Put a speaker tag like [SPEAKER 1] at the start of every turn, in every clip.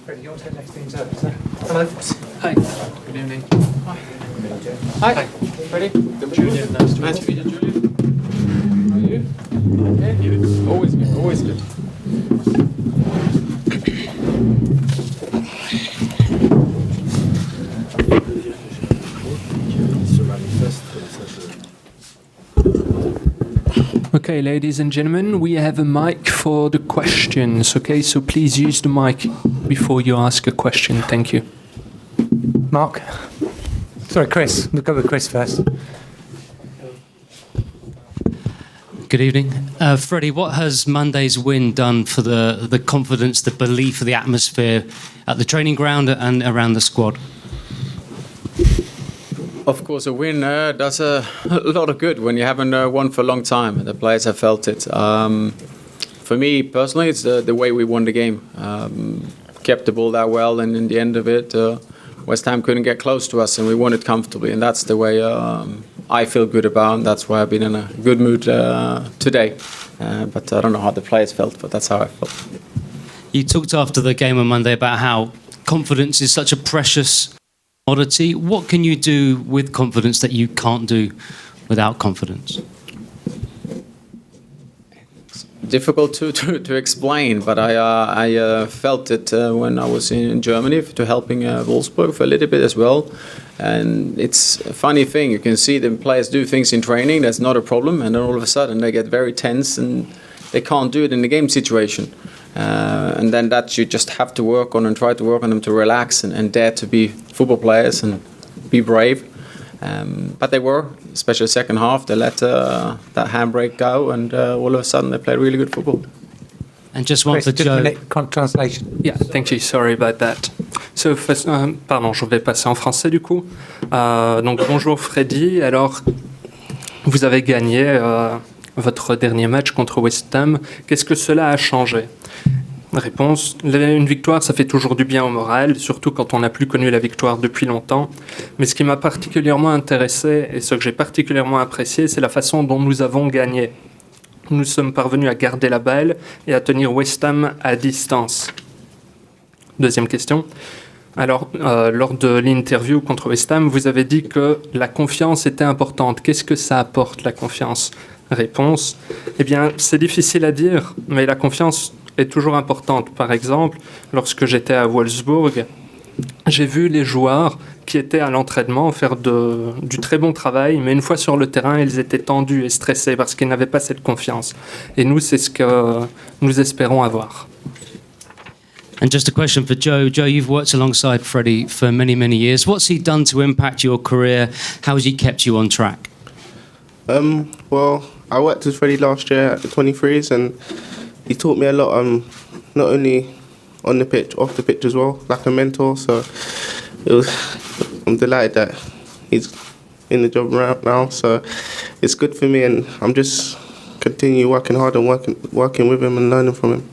[SPEAKER 1] Freddie, your turn next to interpreter. Hello.
[SPEAKER 2] Hi. Good evening.
[SPEAKER 1] Hi.
[SPEAKER 2] Hi. Freddie. Julian, nice to meet you. Julian. How are you? Okay. Always good. Always good. Okay, ladies and gentlemen, we have a mic for the questions. Okay, so please use the mic before you ask a question. Thank you.
[SPEAKER 1] Mark. Sorry, Chris. We'll go with Chris first.
[SPEAKER 3] Good evening. Freddie, what has Monday's win done for the confidence, the belief, the atmosphere at the training ground and around the squad?
[SPEAKER 2] Of course, a win does a lot of good when you haven't won for a long time. The players have felt it. For me personally, it's the way we won the game. Kept the ball that well, and in the end of it, West Ham couldn't get close to us, and we won it comfortably. And that's the way I feel good about, and that's why I've been in a good mood today. But I don't know how the players felt, but that's how I felt.
[SPEAKER 3] You talked after the game on Monday about how confidence is such a precious commodity. What can you do with confidence that you can't do without confidence?
[SPEAKER 2] Difficult to explain, but I felt it when I was in Germany to helping Wolfsburg for a little bit as well. And it's a funny thing. You can see the players do things in training. That's not a problem. And then all of a sudden they get very tense and they can't do it in the game situation. And then that you just have to work on and try to work on them to relax and dare to be football players and be brave. But they were, especially the second half, they let that handbrake go and all of a sudden they played really good football.
[SPEAKER 3] And just one for Joe.
[SPEAKER 1] Translation.
[SPEAKER 4] Yeah, thank you. Sorry about that. So, pardon, je vais passer en français du coup. Donc bonjour Freddy. Alors, vous avez gagné votre dernier match contre West Ham. Qu'est-ce que cela a changé? Réponse, une victoire, ça fait toujours du bien au moral, surtout quand on n'a plus connu la victoire depuis longtemps. Mais ce qui m'a particulièrement intéressé et ce que j'ai particulièrement apprécié, c'est la façon dont nous avons gagné. Nous sommes parvenus à garder la balle et à tenir West Ham à distance. Deuxième question. Alors, lors de l'interview contre West Ham, vous avez dit que la confiance était importante. Qu'est-ce que ça apporte, la confiance? Réponse, eh bien, c'est difficile à dire, mais la confiance est toujours importante. Par exemple, lorsque j'étais à Wolfsburg, j'ai vu les joueurs qui étaient à l'entraînement faire du très bon travail, mais une fois sur le terrain, ils étaient tendus et stressés parce qu'ils n'avaient pas cette confiance. Et nous, c'est ce que nous espérons avoir.
[SPEAKER 3] And just a question for Joe. Joe, you've worked alongside Freddie for many, many years. What's he done to impact your career? How has he kept you on track?
[SPEAKER 5] Well, I worked with Freddie last year at the 23s and he taught me a lot, not only on the pitch, off the pitch as well, like a mentor. So I'm delighted that he's in the job right now. So it's good for me, and I'm just continue working hard and working with him and learning from him.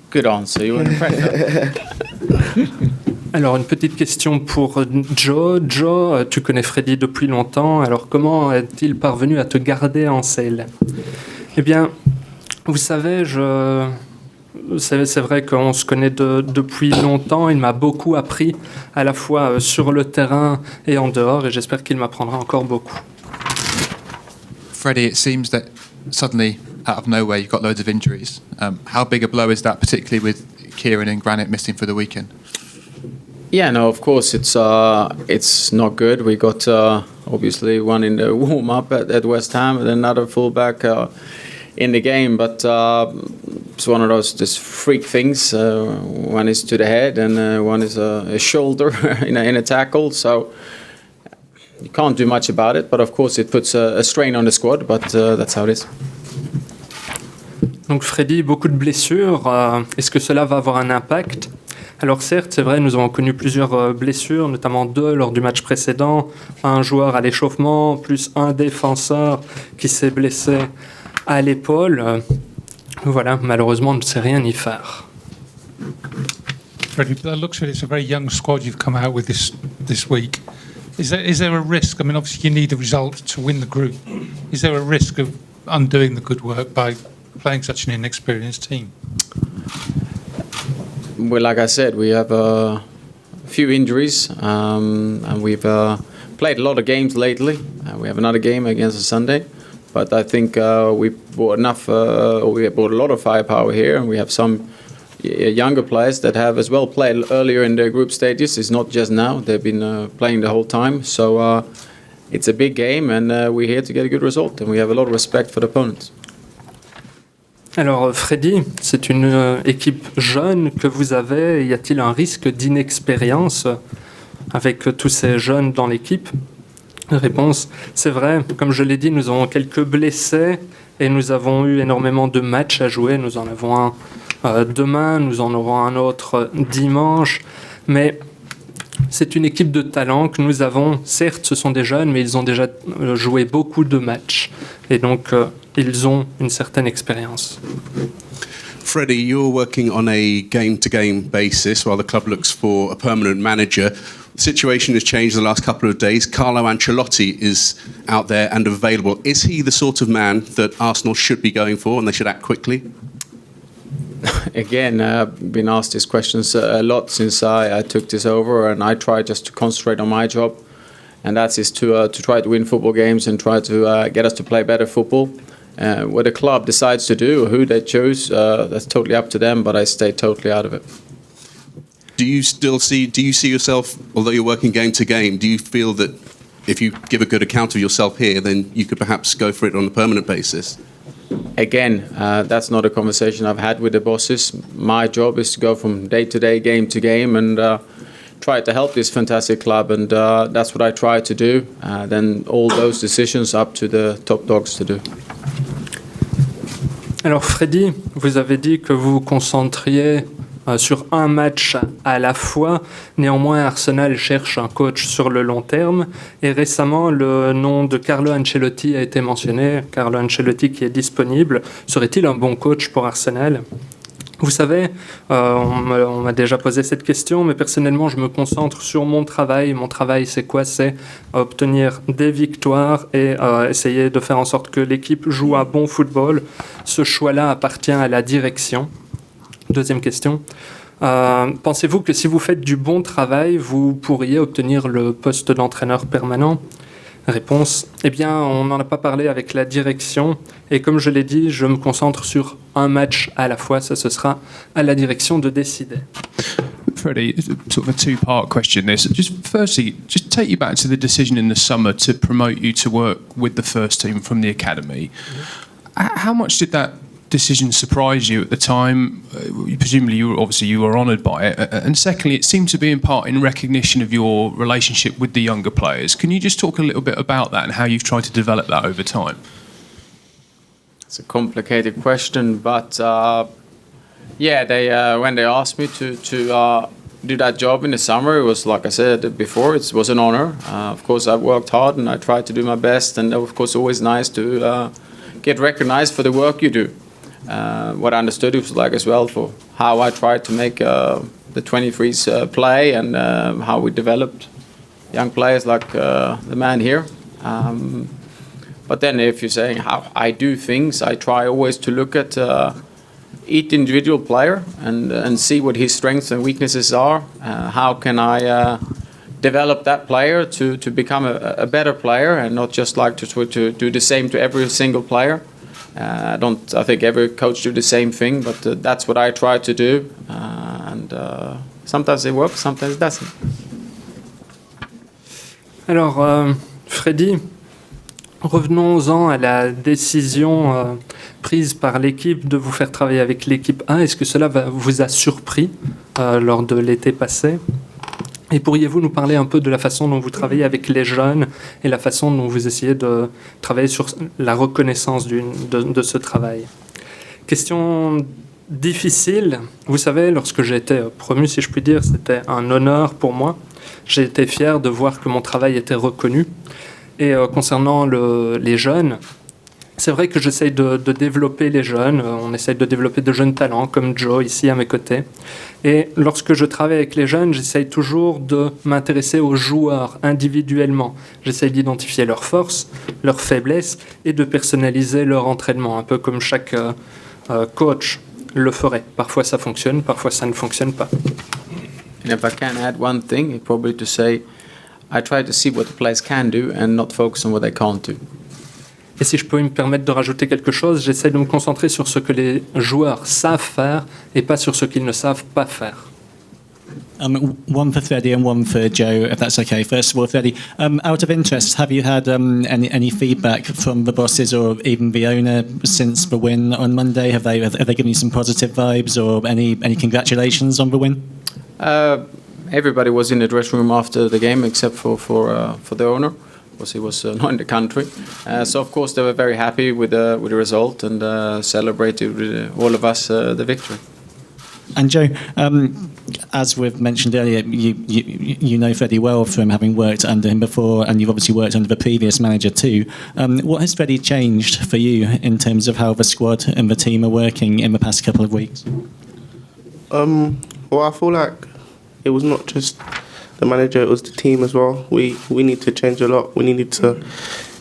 [SPEAKER 2] Good answer. You were impressed.
[SPEAKER 4] Alors, une petite question pour Joe. Joe, tu connais Freddy depuis longtemps. Alors, comment est-il parvenu à te garder en selle? Eh bien, vous savez, c'est vrai qu'on se connaît depuis longtemps. Il m'a beaucoup appris, à la fois sur le terrain et en dehors, et j'espère qu'il m'apprendra encore beaucoup.
[SPEAKER 6] Freddie, it seems that suddenly, out of nowhere, you've got loads of injuries. How big a blow is that, particularly with Kieran and Granit missing for the weekend?
[SPEAKER 2] Yeah, no, of course it's not good. We got obviously one in the warm-up at West Ham and another fullback in the game. But it's one of those just freak things. One is to the head and one is a shoulder in a tackle. So you can't do much about it. But of course it puts a strain on the squad. But that's how it is.
[SPEAKER 4] Donc Freddy, beaucoup de blessures. Est-ce que cela va avoir un impact? Alors certes, c'est vrai, nous avons connu plusieurs blessures, notamment 2 lors du match précédent. Un joueur à l'échauffement, plus un défenseur qui s'est blessé à l'épaule. Voilà, malheureusement, on ne sait rien y faire.
[SPEAKER 7] Freddie, by the looks of it, it's a very young squad you've come out with this week. Is there a risk? I mean, obviously you need a result to win the group. Is there a risk of undoing the good work by playing such an inexperienced team?
[SPEAKER 2] Well, like I said, we have a few injuries, and we've played a lot of games lately. We have another game against Sunday, but I think we brought enough. We brought a lot of firepower here, and we have some younger players that have as well played earlier in their group stages. It's not just now; they've been playing the whole time. So it's a big game, and we're here to get a good result, and we have a lot of respect for the opponents.
[SPEAKER 4] Alors Freddy, c'est une équipe jeune que vous avez. Y a-t-il un risque d'inexpérience avec tous ces jeunes dans l'équipe? Réponse, c'est vrai. Comme je l'ai dit, nous avons quelques blessés et nous avons eu énormément de matchs à jouer. Nous en avons un demain, nous en aurons un autre dimanche. Mais c'est une équipe de talent que nous avons. Certes, ce sont des jeunes, mais ils ont déjà joué beaucoup de matchs. Et donc, ils ont une certaine expérience.
[SPEAKER 8] Freddie, you're working on a game-to-game basis while the club looks for a permanent manager. The situation has changed the last couple of days. Carlo Ancelotti is out there and available. Is he the sort of man that Arsenal should be going for and they should act quickly?
[SPEAKER 2] Again, I've been asked these questions a lot since I took this over, and I try just to concentrate on my job, and that is to try to win football games and try to get us to play better football. What the club decides to do, who they choose, that's totally up to them, but I stay totally out of it.
[SPEAKER 8] Do you see yourself, although you're working game to game, do you feel that if you give a good account of yourself here, then you could perhaps go for it on a permanent basis?
[SPEAKER 2] Again, that's not a conversation I've had with the bosses. My job is to go from day to day, game to game, and try to help this fantastic club, and that's what I try to do. Then all those decisions up to the top dogs to do.
[SPEAKER 4] Alors Freddy, vous avez dit que vous vous concentriez sur un match à la fois. Néanmoins, Arsenal cherche un coach sur le long terme. Et récemment, le nom de Carlo Ancelotti a été mentionné. Carlo Ancelotti qui est disponible. Serait-il un bon coach pour Arsenal ? Vous savez, on m'a déjà posé cette question, mais personnellement, je me concentre sur mon travail. Mon travail, c'est quoi ? C'est obtenir des victoires et essayer de faire en sorte que l'équipe joue un bon football. Ce choix-là appartient à la direction. Deuxième question. Pensez-vous que si vous faites du bon travail, vous pourriez obtenir le poste d'entraîneur permanent ? Réponse, eh bien, on n'en a pas parlé avec la direction. Et comme je l'ai dit, je me concentre sur un match à la fois. Ça, ce sera à la direction de décider.
[SPEAKER 9] Freddie, it's sort of a two-part question. This, just firstly, just take you back to the decision in the summer to promote you to work with the first team from the academy. How much did that decision surprise you at the time? Presumably, you were honoured by it. And secondly, it seemed to be in part in recognition of your relationship with the younger players. Can you just talk a little bit about that and how you've tried to develop that over time?
[SPEAKER 2] It's a complicated question, but yeah, they when they asked me to do that job in the summer, it was like I said before, it was an honour. Of course, I've worked hard and I tried to do my best, and of course, always nice to get recognised for the work you do. What I understood it was like as well for how I tried to make the 23s play and how we developed young players like the man here. But then if you're saying how I do things, I try always to look at each individual player and see what his strengths and weaknesses are. How can I develop that player to become a better player and not just like to do the same to every single player. I think every coach do the same thing, but that's what I try to do, and sometimes it works, sometimes it doesn't.
[SPEAKER 4] Alors, Freddy, revenons-en à la décision prise par l'équipe de vous faire travailler avec l'équipe A. Est-ce que cela vous a surpris lors de l'été passé ? Et pourriez-vous nous parler un peu de la façon dont vous travaillez avec les jeunes et la façon dont vous essayez de travailler sur la reconnaissance de ce travail ? Question difficile. Vous savez, lorsque j'ai été promu, si je puis dire, c'était un honneur pour moi. J'ai été fier de voir que mon travail était reconnu. Et concernant les jeunes, C'est vrai que j'essaye de développer les jeunes, on essaye de développer de jeunes talents comme Joe ici à mes côtés. Et lorsque je travaille avec les jeunes, j'essaye toujours de m'intéresser aux joueurs individuellement. J'essaye d'identifier leurs forces, leurs faiblesses et de personnaliser leur entraînement, un peu comme chaque coach le ferait. Parfois ça fonctionne, parfois ça ne fonctionne pas.
[SPEAKER 2] And if I can add one thing, probably to say, I try to see what the players can do and not focus on what they can't do.
[SPEAKER 4] Et si je peux me permettre de rajouter quelque chose, j'essaie de me concentrer sur ce que les joueurs savent faire et pas sur ce qu'ils ne savent pas faire.
[SPEAKER 10] One for Freddie and one for Joe, if that's okay. First of all, Freddie, out of interest, have you had any feedback from the bosses or even the owner since the win on Monday? Have they given you some positive vibes or any congratulations on the win?
[SPEAKER 2] Everybody was in the dressing room after the game except for the owner, because he was not in the country. So of course they were very happy with the result and celebrated with all of us the victory.
[SPEAKER 10] And Joe, as we've mentioned earlier, you know Freddie well from having worked under him before, and you've obviously worked under the previous manager too. What has Freddie changed for you in terms of how the squad and the team are working in the past couple of weeks?
[SPEAKER 5] Well, I feel like it was not just the manager, it was the team as well. We need to change a lot. We needed to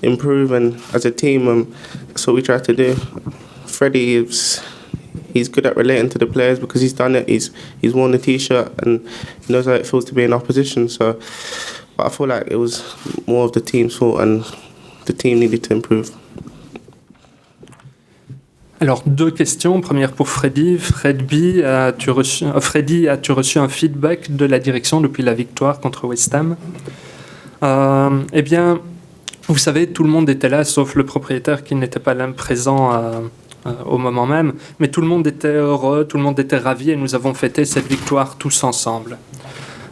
[SPEAKER 5] improve, and as a team, that's what we tried to do. Freddie he's good at relating to the players because he's done it. He's worn the t-shirt and he knows how it feels to be in opposition. So, but I feel like it was more of the team's fault and the team needed to improve.
[SPEAKER 4] Alors, deux questions. Première pour Freddy. Freddy, as-tu reçu un feedback de la direction depuis la victoire contre West Ham? Eh bien, vous savez, tout le monde était là, sauf le propriétaire qui n'était pas là présent au moment même. Mais tout le monde était heureux, tout le monde était ravi et nous avons fêté cette victoire tous ensemble.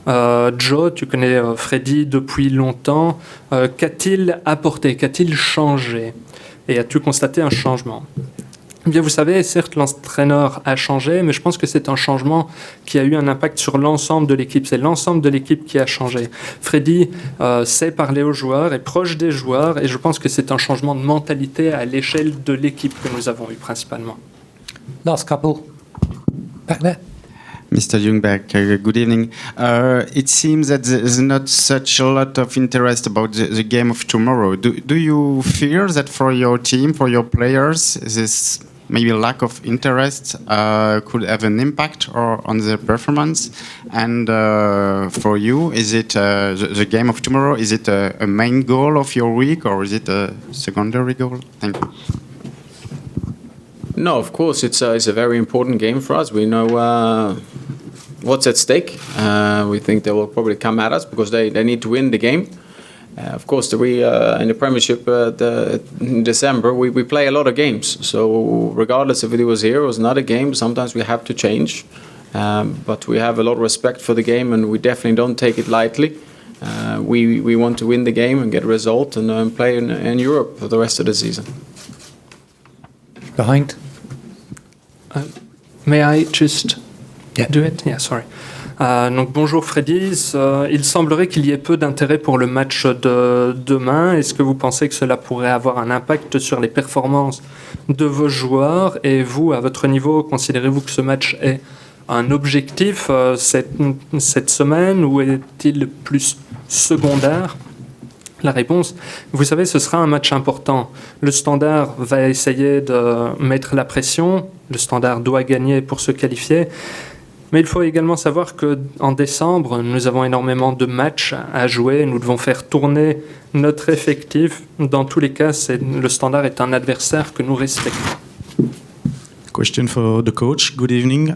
[SPEAKER 4] Joe, tu connais Freddy depuis longtemps. Qu'a-t-il apporté? Qu'a-t-il changé? Et as-tu constaté un changement? Eh bien, vous savez, certes, l'entraîneur a changé, mais je pense que c'est un changement qui a eu un impact sur l'ensemble de l'équipe. C'est l'ensemble de l'équipe qui a changé. Freddy sait parler aux joueurs, est proche des joueurs, et je pense que c'est un changement de mentalité à l'échelle de l'équipe que nous avons eu principalement.
[SPEAKER 1] Last couple. Back there.
[SPEAKER 11] Mr. Ljungberg, good evening. It seems that there's not such a lot of interest about the game of tomorrow. Do you fear that for your team, for your players, this maybe lack of interest could have an impact on the performance? And for you, is it the game of tomorrow, is it a main goal of your week or is it a secondary goal? Thank you.
[SPEAKER 2] No, of course, it's a very important game for us. We know what's at stake. We think they will probably come at us because they need to win the game. Of course, we in the Premiership in December, we play a lot of games. So regardless if it was here or was not a game, sometimes we have to change. But we have a lot of respect for the game and we definitely don't take it lightly. We want to win the game and get a result and play in Europe for the rest of the season.
[SPEAKER 1] Behind.
[SPEAKER 4] May I just
[SPEAKER 1] Yeah.
[SPEAKER 4] do it? Yeah, sorry. Donc bonjour Freddy, il semblerait qu'il y ait peu d'intérêt pour le match de demain. Est-ce que vous pensez que cela pourrait avoir un impact sur les performances de vos joueurs? Et vous, à votre niveau, considérez-vous que ce match est un objectif cette semaine ou est-il plus secondaire? La réponse, vous savez, ce sera un match important. Le Standard va essayer de mettre la pression. Le Standard doit gagner pour se qualifier. Mais il faut également savoir qu'en décembre, nous avons énormément de matchs à jouer. Nous devons faire tourner notre effectif. Dans tous les cas, le Standard est un adversaire que nous respectons.
[SPEAKER 12] Question for the coach. Good evening.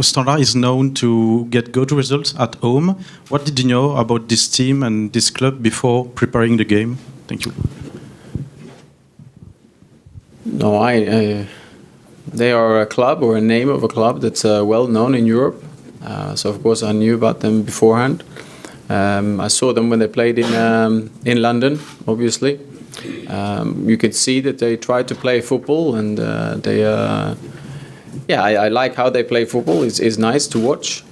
[SPEAKER 12] Standard is known to get good results at home. What did you know about this team and this club before preparing the game? Thank you.
[SPEAKER 2] No, they are a club or a name of a club that's well known in Europe. So of course I knew about them beforehand. I saw them when they played in London, obviously. You could see that they tried to play football and I like how they play football. It's nice to watch.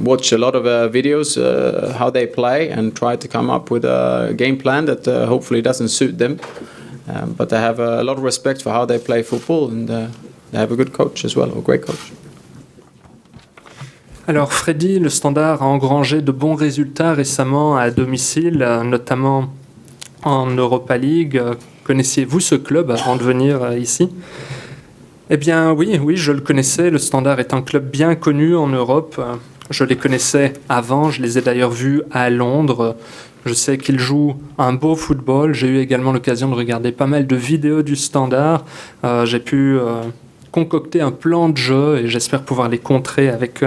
[SPEAKER 2] Watch a lot of videos how they play and try to come up with a game plan that hopefully doesn't suit them. But I have a lot of respect for how they play football, and they have a good coach as well, a great coach.
[SPEAKER 4] Alors Freddy, le Standard a engrangé de bons résultats récemment à domicile, notamment en Europa League. Connaissiez-vous ce club avant de venir ici ? Eh bien oui, je le connaissais. Le Standard est un club bien connu en Europe. Je les connaissais avant, je les ai d'ailleurs vus à Londres. Je sais qu'ils jouent un beau football. J'ai eu également l'occasion de regarder pas mal de vidéos du Standard. J'ai pu concocter un plan de jeu et j'espère pouvoir les contrer avec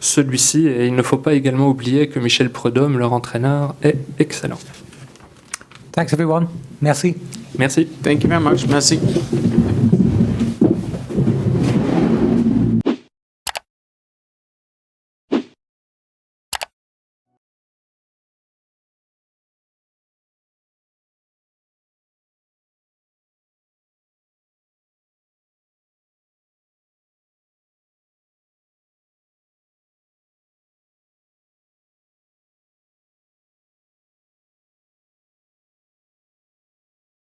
[SPEAKER 4] celui-ci. Et il ne faut pas également oublier que Michel Prudhomme, leur entraîneur, est excellent.
[SPEAKER 1] Thanks everyone. Merci.
[SPEAKER 4] Merci.
[SPEAKER 2] Thank you very much. Merci.